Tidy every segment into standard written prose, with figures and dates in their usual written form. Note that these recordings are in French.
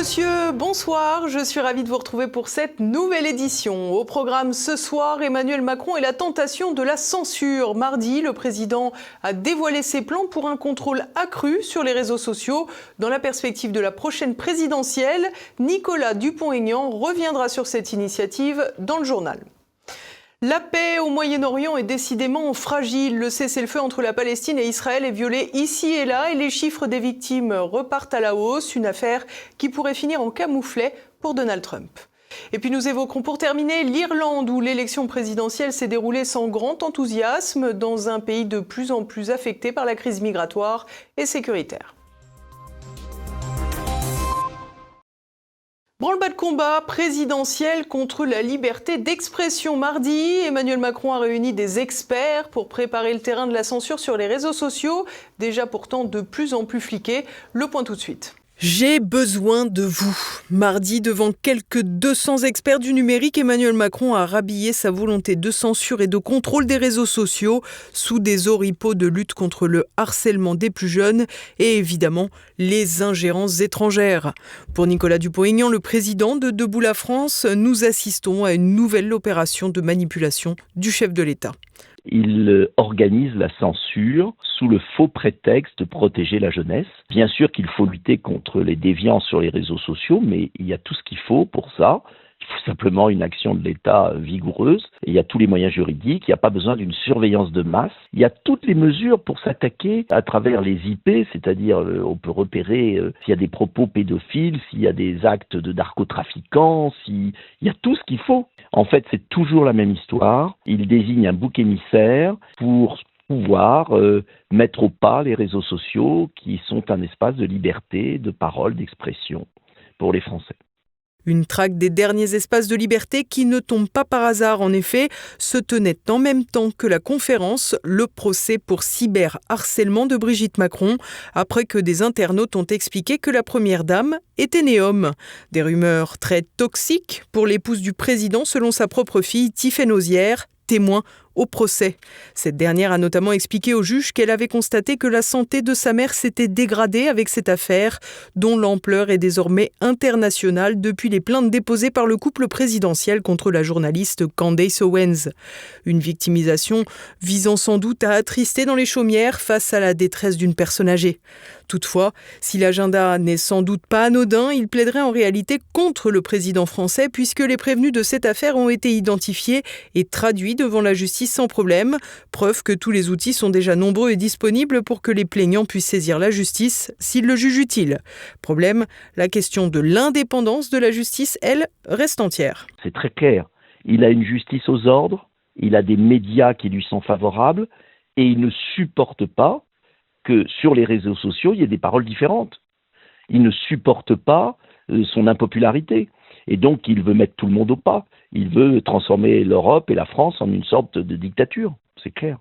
monsieur, bonsoir. Je suis ravie de vous retrouver pour cette nouvelle édition. Au programme ce soir, Emmanuel Macron et la tentation de la censure. Mardi, le président a dévoilé ses plans pour un contrôle accru sur les réseaux sociaux. Dans la perspective de la prochaine présidentielle, Nicolas Dupont-Aignan reviendra sur cette initiative dans le journal. La paix au Moyen-Orient est décidément fragile. Le cessez-le-feu entre la Palestine et Israël est violé ici et là et les chiffres des victimes repartent à la hausse. Une affaire qui pourrait finir en camouflet pour Donald Trump. Et puis nous évoquerons pour terminer l'Irlande où l'élection présidentielle s'est déroulée sans grand enthousiasme dans un pays de plus en plus affecté par la crise migratoire et sécuritaire. Branle-bas de combat présidentiel contre la liberté d'expression. Mardi, Emmanuel Macron a réuni des experts pour préparer le terrain de la censure sur les réseaux sociaux, déjà pourtant de plus en plus fliqués. Le point tout de suite. J'ai besoin de vous. Mardi, devant quelques 200 experts du numérique, Emmanuel Macron a rhabillé sa volonté de censure et de contrôle des réseaux sociaux sous des oripeaux de lutte contre le harcèlement des plus jeunes et évidemment les ingérences étrangères. Pour Nicolas Dupont-Aignan, le président de Debout la France, nous assistons à une nouvelle opération de manipulation du chef de l'État. Il organise la censure sous le faux prétexte de protéger la jeunesse. Bien sûr qu'il faut lutter contre les déviances sur les réseaux sociaux, mais il y a tout ce qu'il faut pour ça. Il faut simplement une action de l'État vigoureuse. Il y a tous les moyens juridiques. Il n'y a pas besoin d'une surveillance de masse. Il y a toutes les mesures pour s'attaquer à travers les IP, c'est-à-dire on peut repérer s'il y a des propos pédophiles, s'il y a des actes de narcotrafiquants, il y a tout ce qu'il faut. En fait, c'est toujours la même histoire. Il désigne un bouc émissaire pour pouvoir mettre au pas les réseaux sociaux qui sont un espace de liberté, de parole, d'expression pour les Français. Une traque des derniers espaces de liberté qui ne tombe pas par hasard. En effet, se tenait en même temps que la conférence, le procès pour cyberharcèlement de Brigitte Macron, après que des internautes ont expliqué que la première dame était née homme. Des rumeurs très toxiques pour l'épouse du président, selon sa propre fille, Tiffaine Ozière, témoin au procès. Cette dernière a notamment expliqué au juge qu'elle avait constaté que la santé de sa mère s'était dégradée avec cette affaire, dont l'ampleur est désormais internationale depuis les plaintes déposées par le couple présidentiel contre la journaliste Candace Owens. Une victimisation visant sans doute à attrister dans les chaumières face à la détresse d'une personne âgée. Toutefois, si l'agenda n'est sans doute pas anodin, il plaiderait en réalité contre le président français puisque les prévenus de cette affaire ont été identifiés et traduits devant la justice sans problème. Preuve que tous les outils sont déjà nombreux et disponibles pour que les plaignants puissent saisir la justice s'ils le jugent utile. Problème, la question de l'indépendance de la justice, elle, reste entière. C'est très clair. Il a une justice aux ordres, il a des médias qui lui sont favorables et il ne supporte pas que sur les réseaux sociaux, il y ait des paroles différentes. Il ne supporte pas son impopularité. Et donc, il veut mettre tout le monde au pas. Il veut transformer l'Europe et la France en une sorte de dictature. C'est clair.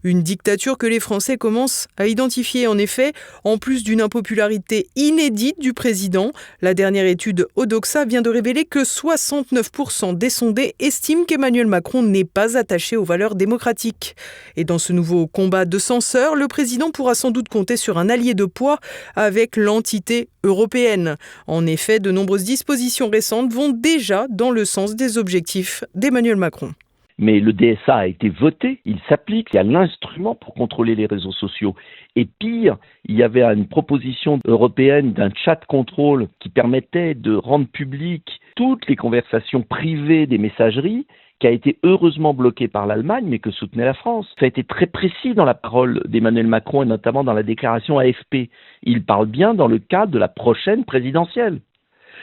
Une dictature que les Français commencent à identifier. En effet, en plus d'une impopularité inédite du président, la dernière étude Odoxa vient de révéler que 69% des sondés estiment qu'Emmanuel Macron n'est pas attaché aux valeurs démocratiques. Et dans ce nouveau combat de censeurs, le président pourra sans doute compter sur un allié de poids avec l'entité européenne. En effet, de nombreuses dispositions récentes vont déjà dans le sens des objectifs d'Emmanuel Macron. Mais le DSA a été voté, il s'applique, il y a l'instrument pour contrôler les réseaux sociaux. Et pire, il y avait une proposition européenne d'un chat contrôle qui permettait de rendre publiques toutes les conversations privées des messageries, qui a été heureusement bloquée par l'Allemagne, mais que soutenait la France. Ça a été très précis dans la parole d'Emmanuel Macron et notamment dans la déclaration AFP. Il parle bien dans le cadre de la prochaine présidentielle.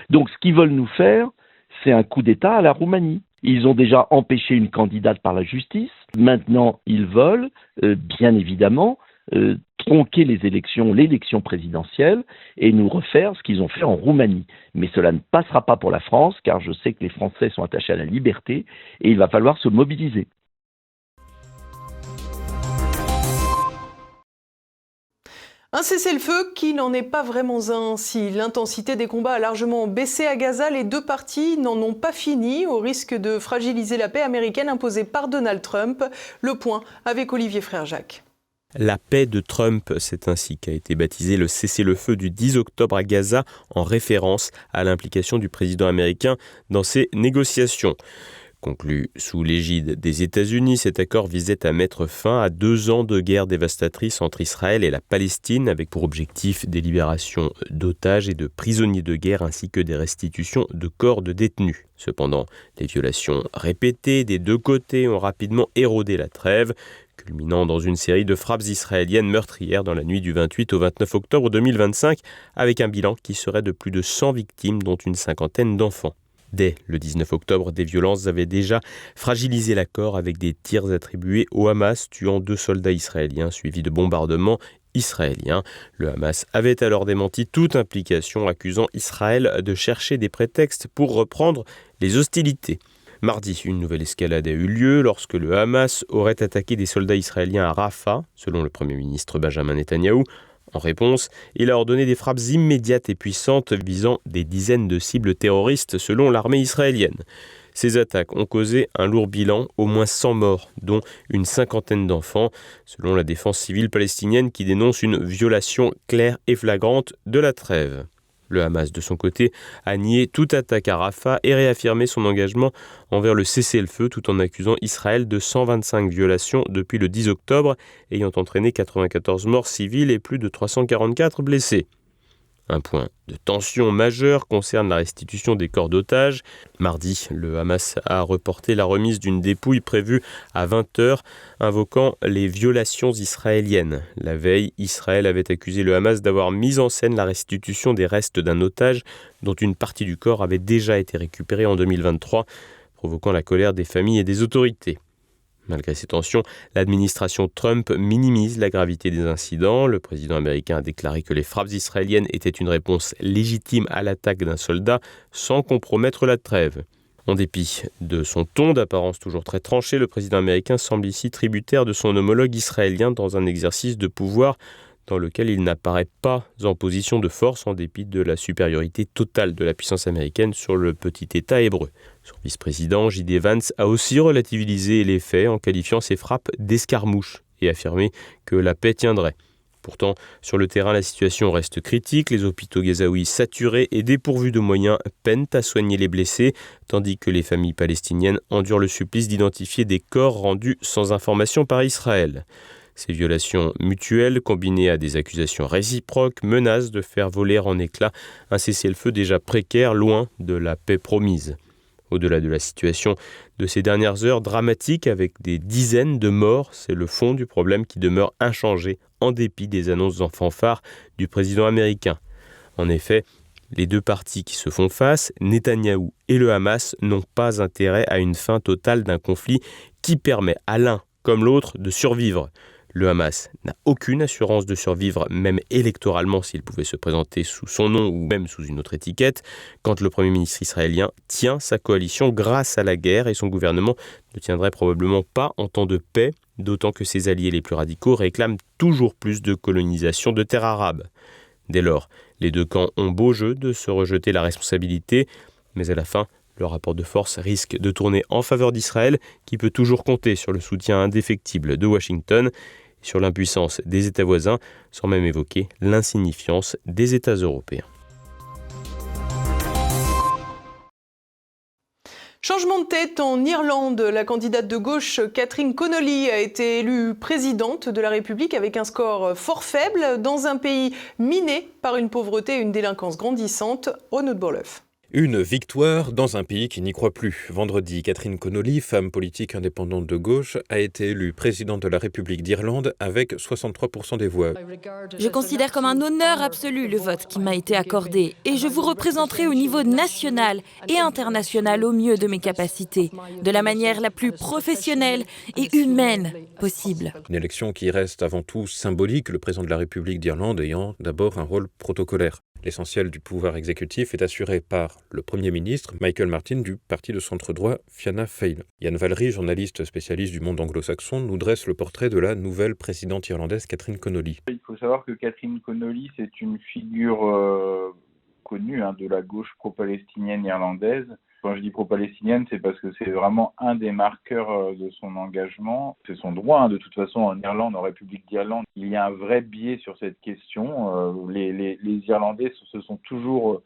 Donc ce qu'ils veulent nous faire, c'est un coup d'État à la Roumanie. Ils ont déjà empêché une candidate par la justice. Maintenant, ils veulent, bien évidemment, tronquer l'élection présidentielle et nous refaire ce qu'ils ont fait en Roumanie. Mais cela ne passera pas pour la France, car je sais que les Français sont attachés à la liberté et il va falloir se mobiliser. Un cessez-le-feu qui n'en est pas vraiment un. Si l'intensité des combats a largement baissé à Gaza, les deux parties n'en ont pas fini, au risque de fragiliser la paix américaine imposée par Donald Trump. Le point avec Olivier Frère-Jacques. La paix de Trump, c'est ainsi qu'a été baptisé le cessez-le-feu du 10 octobre à Gaza en référence à l'implication du président américain dans ces négociations. Conclu sous l'égide des États-Unis, cet accord visait à mettre fin à 2 ans de guerre dévastatrice entre Israël et la Palestine, avec pour objectif des libérations d'otages et de prisonniers de guerre ainsi que des restitutions de corps de détenus. Cependant, les violations répétées des deux côtés ont rapidement érodé la trêve, culminant dans une série de frappes israéliennes meurtrières dans la nuit du 28 au 29 octobre 2025, avec un bilan qui serait de plus de 100 victimes, dont une cinquantaine d'enfants. Dès le 19 octobre, des violences avaient déjà fragilisé l'accord avec des tirs attribués au Hamas, tuant 2 soldats israéliens suivis de bombardements israéliens. Le Hamas avait alors démenti toute implication, accusant Israël de chercher des prétextes pour reprendre les hostilités. Mardi, une nouvelle escalade a eu lieu lorsque le Hamas aurait attaqué des soldats israéliens à Rafah, selon le Premier ministre Benjamin Netanyahou. En réponse, il a ordonné des frappes immédiates et puissantes visant des dizaines de cibles terroristes selon l'armée israélienne. Ces attaques ont causé un lourd bilan, au moins 100 morts, dont une cinquantaine d'enfants, selon la défense civile palestinienne qui dénonce une violation claire et flagrante de la trêve. Le Hamas, de son côté, a nié toute attaque à Rafah et réaffirmé son engagement envers le cessez-le-feu tout en accusant Israël de 125 violations depuis le 10 octobre, ayant entraîné 94 morts civiles et plus de 344 blessés. Un point de tension majeur concerne la restitution des corps d'otages. Mardi, le Hamas a reporté la remise d'une dépouille prévue à 20h, invoquant les violations israéliennes. La veille, Israël avait accusé le Hamas d'avoir mis en scène la restitution des restes d'un otage dont une partie du corps avait déjà été récupérée en 2023, provoquant la colère des familles et des autorités. Malgré ces tensions, l'administration Trump minimise la gravité des incidents. Le président américain a déclaré que les frappes israéliennes étaient une réponse légitime à l'attaque d'un soldat sans compromettre la trêve. En dépit de son ton d'apparence toujours très tranché, le président américain semble ici tributaire de son homologue israélien dans un exercice de pouvoir dans lequel il n'apparaît pas en position de force en dépit de la supériorité totale de la puissance américaine sur le petit État hébreu. Son vice-président, J.D. Vance, a aussi relativisé les faits en qualifiant ces frappes d'escarmouches et affirmé que la paix tiendrait. Pourtant, sur le terrain, la situation reste critique. Les hôpitaux gazaouis saturés et dépourvus de moyens peinent à soigner les blessés, tandis que les familles palestiniennes endurent le supplice d'identifier des corps rendus sans information par Israël. Ces violations mutuelles, combinées à des accusations réciproques, menacent de faire voler en éclats un cessez-le-feu déjà précaire, loin de la paix promise. Au-delà de la situation de ces dernières heures dramatiques avec des dizaines de morts, c'est le fond du problème qui demeure inchangé en dépit des annonces en fanfare du président américain. En effet, les deux parties qui se font face, Netanyahou et le Hamas, n'ont pas intérêt à une fin totale d'un conflit qui permet à l'un comme l'autre de survivre. Le Hamas n'a aucune assurance de survivre, même électoralement s'il pouvait se présenter sous son nom ou même sous une autre étiquette, quand le Premier ministre israélien tient sa coalition grâce à la guerre et son gouvernement ne tiendrait probablement pas en temps de paix, d'autant que ses alliés les plus radicaux réclament toujours plus de colonisation de terres arabes. Dès lors, les deux camps ont beau jeu de se rejeter la responsabilité, mais à la fin, le rapport de force risque de tourner en faveur d'Israël, qui peut toujours compter sur le soutien indéfectible de Washington, sur l'impuissance des États voisins, sans même évoquer l'insignifiance des États européens. Changement de tête en Irlande. La candidate de gauche Catherine Connolly a été élue présidente de la République avec un score fort faible dans un pays miné par une pauvreté et une délinquance grandissante. Renaud de Bourleuf. Une victoire dans un pays qui n'y croit plus. Vendredi, Catherine Connolly, femme politique indépendante de gauche, a été élue présidente de la République d'Irlande avec 63% des voix. Je considère comme un honneur absolu le vote qui m'a été accordé et je vous représenterai au niveau national et international au mieux de mes capacités, de la manière la plus professionnelle et humaine possible. Une élection qui reste avant tout symbolique, le président de la République d'Irlande ayant d'abord un rôle protocolaire. L'essentiel du pouvoir exécutif est assuré par le Premier ministre, Michael Martin, du parti de centre-droit Fianna Fáil. Yann Valery, journaliste spécialiste du monde anglo-saxon, nous dresse le portrait de la nouvelle présidente irlandaise Catherine Connolly. Il faut savoir que Catherine Connolly, c'est une figure connu de la gauche pro-palestinienne irlandaise. Quand je dis pro-palestinienne, c'est parce que c'est vraiment un des marqueurs de son engagement. C'est son droit. De toute façon, en Irlande, en République d'Irlande, il y a un vrai biais sur cette question. Les Irlandais se sont toujours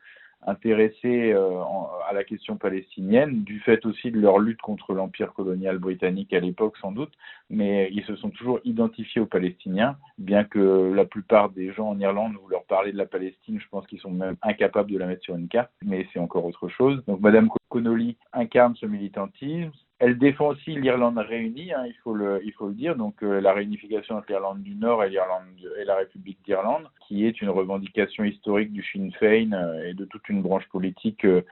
intéressés à la question palestinienne, du fait aussi de leur lutte contre l'empire colonial britannique à l'époque sans doute, mais ils se sont toujours identifiés aux Palestiniens, bien que la plupart des gens en Irlande, vous leur parlez de la Palestine, je pense qu'ils sont même incapables de la mettre sur une carte, mais c'est encore autre chose. Donc Madame Connolly incarne ce militantisme. Elle défend aussi l'Irlande réunie, il faut le dire, donc la réunification entre l'Irlande du Nord et la République d'Irlande, qui est une revendication historique du Sinn Féin et de toute une branche politique de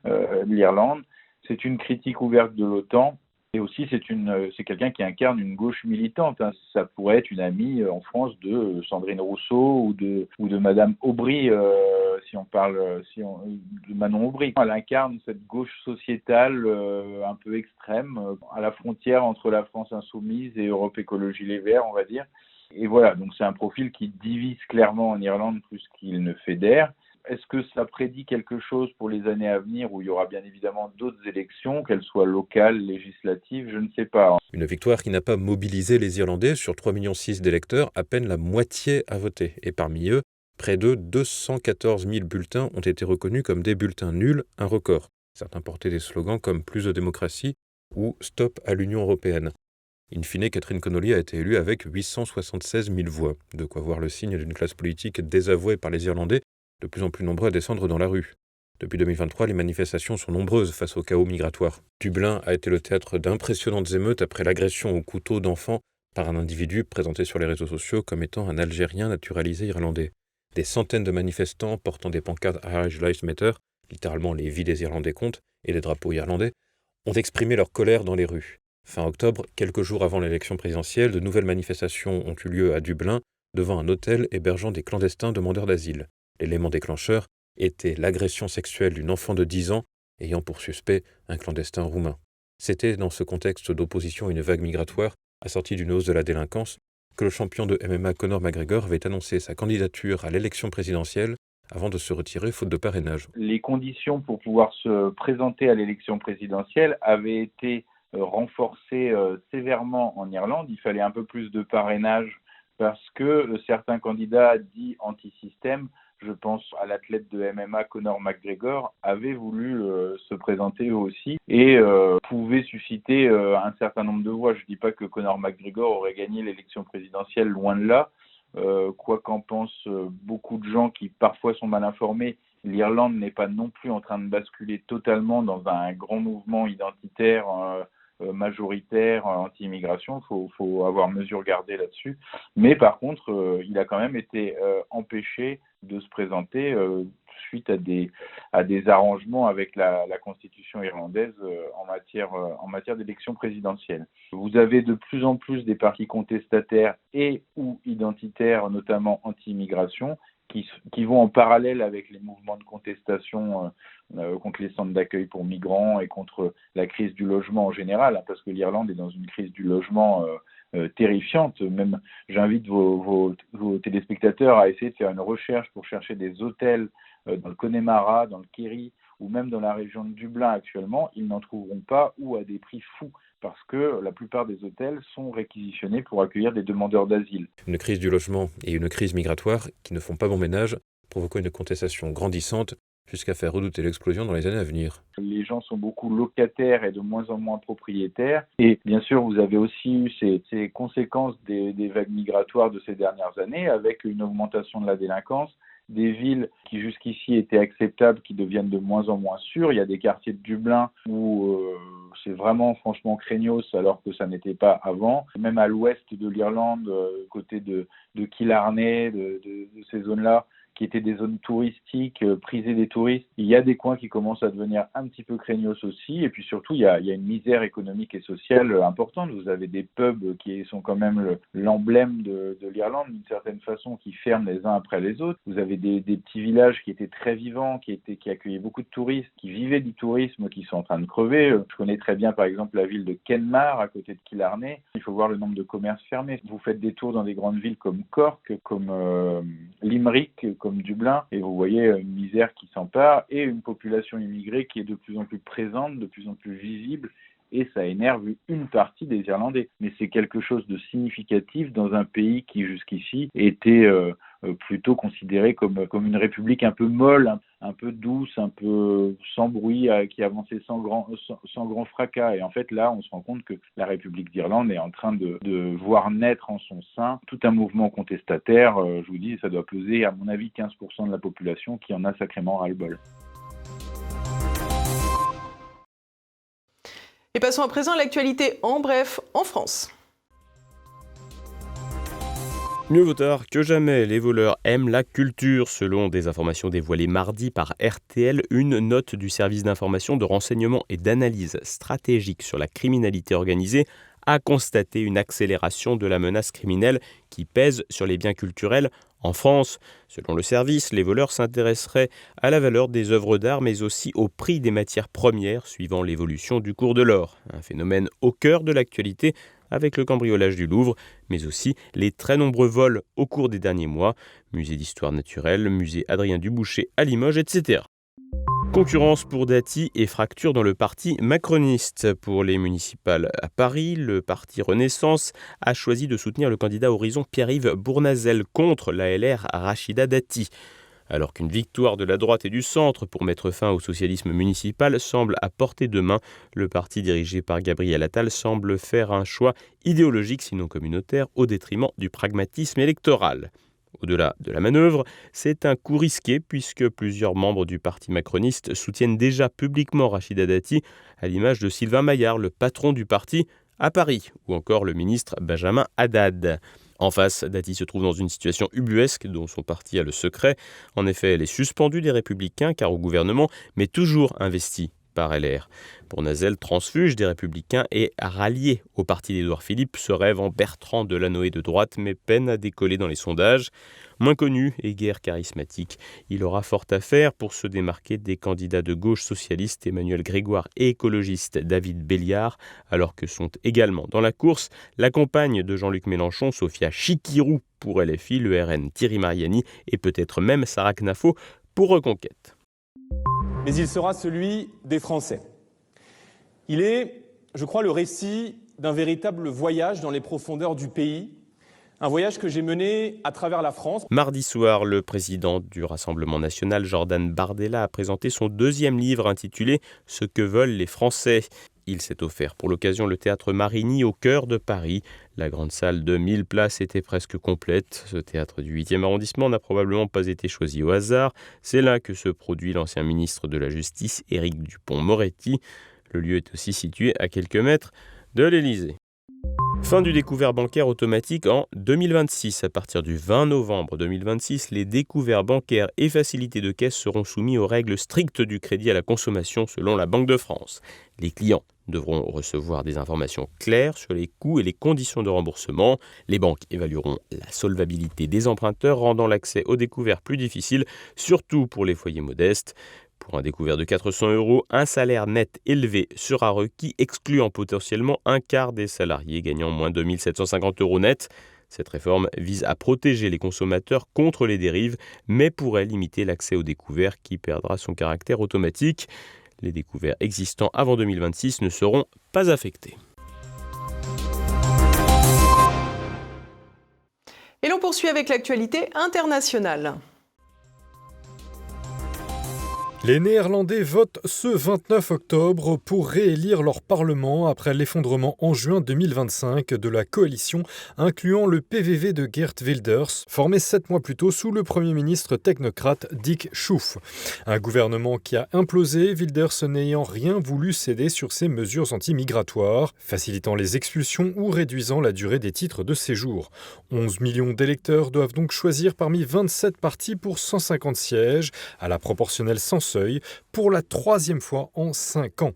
l'Irlande. C'est une critique ouverte de l'OTAN. Et aussi, c'est quelqu'un qui incarne une gauche militante. Ça pourrait être une amie en France de Sandrine Rousseau ou de Madame Aubry, si on parle de Manon Aubry. Elle incarne cette gauche sociétale un peu extrême, à la frontière entre la France insoumise et Europe Écologie Les Verts, on va dire. Et voilà, donc c'est un profil qui divise clairement en Irlande plus qu'il ne fédère. Est-ce que ça prédit quelque chose pour les années à venir où il y aura bien évidemment d'autres élections, qu'elles soient locales, législatives, je ne sais pas. Une victoire qui n'a pas mobilisé les Irlandais. Sur 3,6 millions d'électeurs, à peine la moitié a voté. Et parmi eux, près de 214 000 bulletins ont été reconnus comme des bulletins nuls, un record. Certains portaient des slogans comme « Plus de démocratie » ou « Stop à l'Union européenne ». In fine, Catherine Connolly a été élue avec 876 000 voix. De quoi voir le signe d'une classe politique désavouée par les Irlandais, de plus en plus nombreux à descendre dans la rue. Depuis 2023, les manifestations sont nombreuses face au chaos migratoire. Dublin a été le théâtre d'impressionnantes émeutes après l'agression au couteau d'enfant par un individu présenté sur les réseaux sociaux comme étant un Algérien naturalisé irlandais. Des centaines de manifestants portant des pancartes Irish Lives Matter, littéralement les vies des Irlandais comptent, et des drapeaux irlandais, ont exprimé leur colère dans les rues. Fin octobre, quelques jours avant l'élection présidentielle, de nouvelles manifestations ont eu lieu à Dublin, devant un hôtel hébergeant des clandestins demandeurs d'asile. L'élément déclencheur était l'agression sexuelle d'une enfant de 10 ans ayant pour suspect un clandestin roumain. C'était dans ce contexte d'opposition à une vague migratoire, assortie d'une hausse de la délinquance, que le champion de MMA Conor McGregor avait annoncé sa candidature à l'élection présidentielle avant de se retirer faute de parrainage. Les conditions pour pouvoir se présenter à l'élection présidentielle avaient été renforcées sévèrement en Irlande. Il fallait un peu plus de parrainage parce que certains candidats dits anti-système, je pense à l'athlète de MMA Conor McGregor, avait voulu se présenter eux aussi et pouvait susciter un certain nombre de voix. Je ne dis pas que Conor McGregor aurait gagné l'élection présidentielle, loin de là. Quoi qu'en pensent beaucoup de gens qui parfois sont mal informés, l'Irlande n'est pas non plus en train de basculer totalement dans un grand mouvement identitaire majoritaire anti-immigration, faut avoir mesure gardée là-dessus. Mais par contre, il a quand même été empêché de se présenter suite à des arrangements avec la constitution irlandaise en matière d'élection présidentielle. Vous avez de plus en plus des partis contestataires et ou identitaires, notamment anti-immigration, qui vont en parallèle avec les mouvements de contestation contre les centres d'accueil pour migrants et contre la crise du logement en général, parce que l'Irlande est dans une crise du logement terrifiante. Même, j'invite vos téléspectateurs à essayer de faire une recherche pour chercher des hôtels dans le Connemara, dans le Kerry ou même dans la région de Dublin actuellement. Ils n'en trouveront pas ou à des prix fous, parce que la plupart des hôtels sont réquisitionnés pour accueillir des demandeurs d'asile. Une crise du logement et une crise migratoire qui ne font pas bon ménage, provoquant une contestation grandissante jusqu'à faire redouter l'explosion dans les années à venir. Les gens sont beaucoup locataires et de moins en moins propriétaires. Et bien sûr, vous avez aussi eu ces conséquences des vagues migratoires de ces dernières années, avec une augmentation de la délinquance, des villes qui jusqu'ici étaient acceptables, qui deviennent de moins en moins sûres. Il y a des quartiers de Dublin où c'est vraiment franchement craignos, alors que ça n'était pas avant. Même à l'ouest de l'Irlande, côté de Killarney, de ces zones-là, qui étaient des zones touristiques, prisées des touristes. Il y a des coins qui commencent à devenir un petit peu craignos aussi. Et puis surtout, il y a une misère économique et sociale importante. Vous avez des pubs qui sont quand même l'emblème de l'Irlande, d'une certaine façon, qui ferment les uns après les autres. Vous avez des petits villages qui étaient très vivants, qui accueillaient beaucoup de touristes, qui vivaient du tourisme, qui sont en train de crever. Je connais très bien, par exemple, la ville de Kenmare, à côté de Killarney. Il faut voir le nombre de commerces fermés. Vous faites des tours dans des grandes villes comme Cork, comme Limerick, comme Dublin, et vous voyez une misère qui s'empare et une population immigrée qui est de plus en plus présente, de plus en plus visible, et ça énerve une partie des Irlandais. Mais c'est quelque chose de significatif dans un pays qui jusqu'ici était plutôt considéré comme une république un peu molle, un peu douce, un peu sans bruit, qui avançait sans grand fracas. Et en fait, là, on se rend compte que la République d'Irlande est en train de voir naître en son sein tout un mouvement contestataire. Je vous dis, ça doit peser, à mon avis, 15% de la population qui en a sacrément ras-le-bol. Et passons à présent à l'actualité en bref en France. Mieux vaut tard que jamais, les voleurs aiment la culture. Selon des informations dévoilées mardi par RTL, une note du service d'information, de renseignement et d'analyse stratégique sur la criminalité organisée a constaté une accélération de la menace criminelle qui pèse sur les biens culturels en France. Selon le service, les voleurs s'intéresseraient à la valeur des œuvres d'art, mais aussi au prix des matières premières, suivant l'évolution du cours de l'or. Un phénomène au cœur de l'actualité avec le cambriolage du Louvre, mais aussi les très nombreux vols au cours des derniers mois. Musée d'histoire naturelle, musée Adrien Dubouchet à Limoges, etc. Concurrence pour Dati et fracture dans le parti macroniste. Pour les municipales à Paris, le parti Renaissance a choisi de soutenir le candidat Horizon Pierre-Yves Bournazel contre la LR Rachida Dati. Alors qu'une victoire de la droite et du centre pour mettre fin au socialisme municipal semble à portée de main, le parti dirigé par Gabriel Attal semble faire un choix idéologique sinon communautaire au détriment du pragmatisme électoral. Au-delà de la manœuvre, c'est un coup risqué puisque plusieurs membres du parti macroniste soutiennent déjà publiquement Rachida Dati, à l'image de Sylvain Maillard, le patron du parti, à Paris, ou encore le ministre Benjamin Haddad. En face, Dati se trouve dans une situation ubuesque dont son parti a le secret. En effet, elle est suspendue des Républicains car au gouvernement, mais toujours investie par LR. Bournazel, transfuge des Républicains et rallié au parti d'Édouard Philippe, se rêve en Bertrand Delanoë de droite, mais peine à décoller dans les sondages. Moins connu et guère charismatique, il aura fort à faire pour se démarquer des candidats de gauche socialiste Emmanuel Grégoire et écologiste David Béliard, alors que sont également dans la course la compagne de Jean-Luc Mélenchon, Sophia Chikirou pour LFI, le RN Thierry Mariani et peut-être même Sarah Knafo pour Reconquête. Mais il sera celui des Français. Il est, je crois, le récit d'un véritable voyage dans les profondeurs du pays, un voyage que j'ai mené à travers la France. Mardi soir, le président du Rassemblement national, Jordan Bardella, a présenté son deuxième livre intitulé « Ce que veulent les Français ». Il s'est offert pour l'occasion le théâtre Marigny au cœur de Paris. La grande salle de 1000 places était presque complète. Ce théâtre du 8e arrondissement n'a probablement pas été choisi au hasard. C'est là que se produit l'ancien ministre de la Justice, Éric Dupond-Moretti. Le lieu est aussi situé à quelques mètres de l'Élysée. Fin du découvert bancaire automatique en 2026. À partir du 20 novembre 2026, les découverts bancaires et facilités de caisse seront soumis aux règles strictes du crédit à la consommation selon la Banque de France. Les clients devront recevoir des informations claires sur les coûts et les conditions de remboursement. Les banques évalueront la solvabilité des emprunteurs, rendant l'accès aux découverts plus difficile, surtout pour les foyers modestes. Pour un découvert de 400 €, un salaire net élevé sera requis, excluant potentiellement un quart des salariés gagnant moins de 1 750 € net. Cette réforme vise à protéger les consommateurs contre les dérives, mais pourrait limiter l'accès au découvert qui perdra son caractère automatique. Les découverts existants avant 2026 ne seront pas affectés. Et l'on poursuit avec l'actualité internationale. Les Néerlandais votent ce 29 octobre pour réélire leur Parlement après l'effondrement en juin 2025 de la coalition incluant le PVV de Geert Wilders, formé 7 mois plus tôt sous le Premier ministre technocrate Dick Schoof. Un gouvernement qui a implosé, Wilders n'ayant rien voulu céder sur ses mesures anti-migratoires, facilitant les expulsions ou réduisant la durée des titres de séjour. 11 millions d'électeurs doivent donc choisir parmi 27 partis pour 150 sièges, à la proportionnelle sans seuil, seuil pour la 3e fois en 5 ans.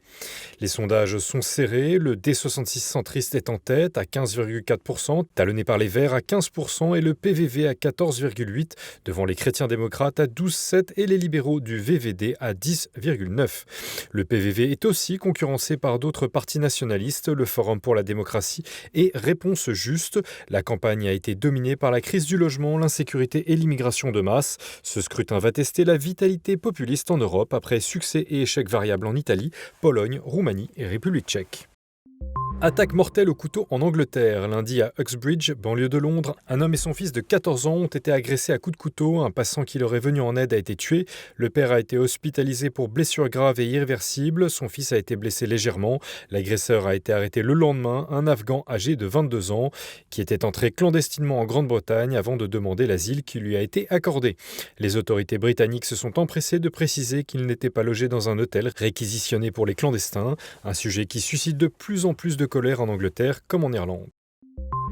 Les sondages sont serrés, le D66 centriste est en tête à 15,4%, talonné par les Verts à 15% et le PVV à 14,8%, devant les chrétiens démocrates à 12,7% et les libéraux du VVD à 10,9%. Le PVV est aussi concurrencé par d'autres partis nationalistes, le Forum pour la démocratie et Réponse juste. La campagne a été dominée par la crise du logement, l'insécurité et l'immigration de masse. Ce scrutin va tester la vitalité populiste en Europe après succès et échecs variables en Italie, Pologne, Roumanie et République tchèque. Attaque mortelle au couteau en Angleterre. Lundi à Uxbridge, banlieue de Londres, un homme et son fils de 14 ans ont été agressés à coups de couteau. Un passant qui leur est venu en aide a été tué. Le père a été hospitalisé pour blessures graves et irréversibles. Son fils a été blessé légèrement. L'agresseur a été arrêté le lendemain, un Afghan âgé de 22 ans qui était entré clandestinement en Grande-Bretagne avant de demander l'asile qui lui a été accordé. Les autorités britanniques se sont empressées de préciser qu'il n'était pas logé dans un hôtel réquisitionné pour les clandestins, un sujet qui suscite de plus en plus de colère en Angleterre comme en Irlande.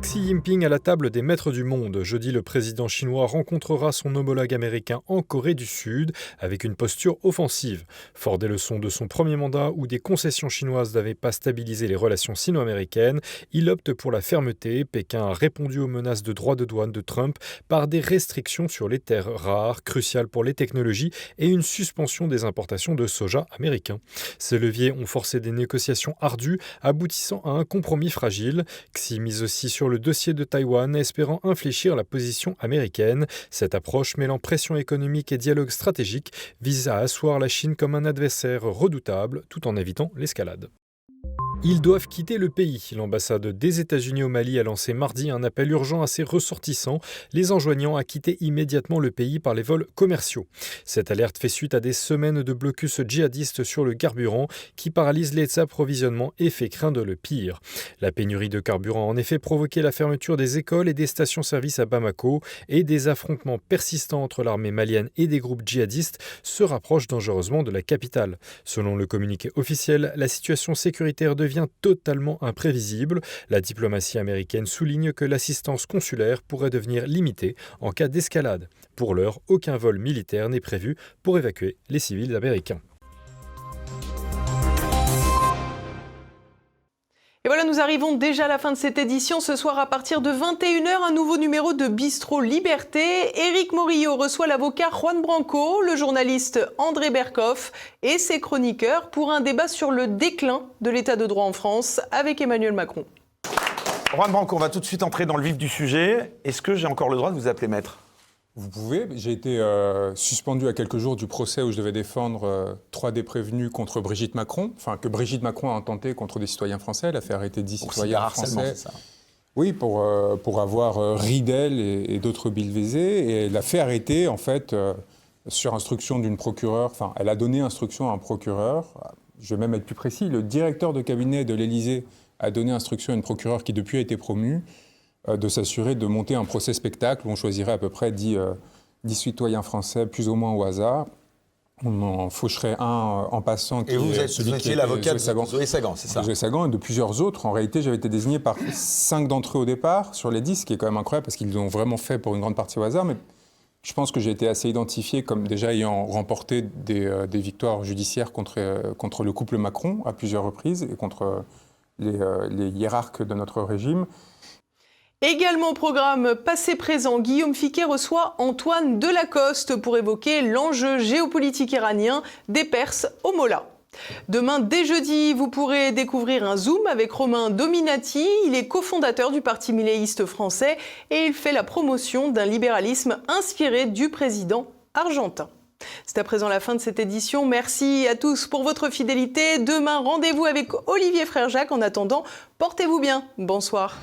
Xi Jinping à la table des maîtres du monde. Jeudi, le président chinois rencontrera son homologue américain en Corée du Sud avec une posture offensive. Fort des leçons de son premier mandat où des concessions chinoises n'avaient pas stabilisé les relations sino-américaines, il opte pour la fermeté. Pékin a répondu aux menaces de droits de douane de Trump par des restrictions sur les terres rares, cruciales pour les technologies, et une suspension des importations de soja américain. Ces leviers ont forcé des négociations ardues, aboutissant à un compromis fragile. Xi mise aussi sur le dossier de Taïwan, espérant infléchir la position américaine. Cette approche mêlant pression économique et dialogue stratégique vise à asseoir la Chine comme un adversaire redoutable, tout en évitant l'escalade. Ils doivent quitter le pays. L'ambassade des États-Unis au Mali a lancé mardi un appel urgent à ses ressortissants, les enjoignant à quitter immédiatement le pays par les vols commerciaux. Cette alerte fait suite à des semaines de blocus djihadistes sur le carburant qui paralyse les approvisionnements et fait craindre le pire. La pénurie de carburant a en effet provoqué la fermeture des écoles et des stations-service à Bamako, et des affrontements persistants entre l'armée malienne et des groupes djihadistes se rapprochent dangereusement de la capitale. Selon le communiqué officiel, la situation sécuritaire devient totalement imprévisible. La diplomatie américaine souligne que l'assistance consulaire pourrait devenir limitée en cas d'escalade. Pour l'heure, aucun vol militaire n'est prévu pour évacuer les civils américains. Et voilà, nous arrivons déjà à la fin de cette édition. Ce soir, à partir de 21h, un nouveau numéro de Bistro Liberté. Éric Morillo reçoit l'avocat Juan Branco, le journaliste André Berkoff et ses chroniqueurs pour un débat sur le déclin de l'état de droit en France avec Emmanuel Macron. Juan Branco, on va tout de suite entrer dans le vif du sujet. Est-ce que j'ai encore le droit de vous appeler maître ? Vous pouvez. J'ai été suspendu à quelques jours du procès où je devais défendre 3 des prévenus contre Brigitte Macron, enfin que Brigitte Macron a intenté contre des citoyens français. Elle a fait arrêter 10 citoyens français. C'est ça. Oui, pour avoir ri d'elle et d'autres billevesés. Et elle a fait arrêter, en fait, sur instruction d'une procureure, enfin, elle a donné instruction à un procureur. Je vais même être plus précis. Le directeur de cabinet de l'Élysée a donné instruction à une procureure qui, depuis, a été promue, de s'assurer de monter un procès spectacle où on choisirait à peu près 10 citoyens français, plus ou moins au hasard. On en faucherait un en passant. Et vous étiez l'avocat de Zoé Sagan, c'est ça ? Zoé Sagan et de plusieurs autres. En réalité, j'avais été désigné par 5 d'entre eux au départ, sur les 10, ce qui est quand même incroyable parce qu'ils l'ont vraiment fait pour une grande partie au hasard. Mais je pense que j'ai été assez identifié comme déjà ayant remporté des victoires judiciaires contre le couple Macron à plusieurs reprises et contre les hiérarques de notre régime. Également au programme passé-présent, Guillaume Fiquet reçoit Antoine Delacoste pour évoquer l'enjeu géopolitique iranien des Perses au Mollah. Demain, dès jeudi, vous pourrez découvrir un Zoom avec Romain Dominati. Il est cofondateur du Parti milléiste français et il fait la promotion d'un libéralisme inspiré du président argentin. C'est à présent la fin de cette édition. Merci à tous pour votre fidélité. Demain, rendez-vous avec Olivier Frère-Jacques. En attendant, portez-vous bien. Bonsoir.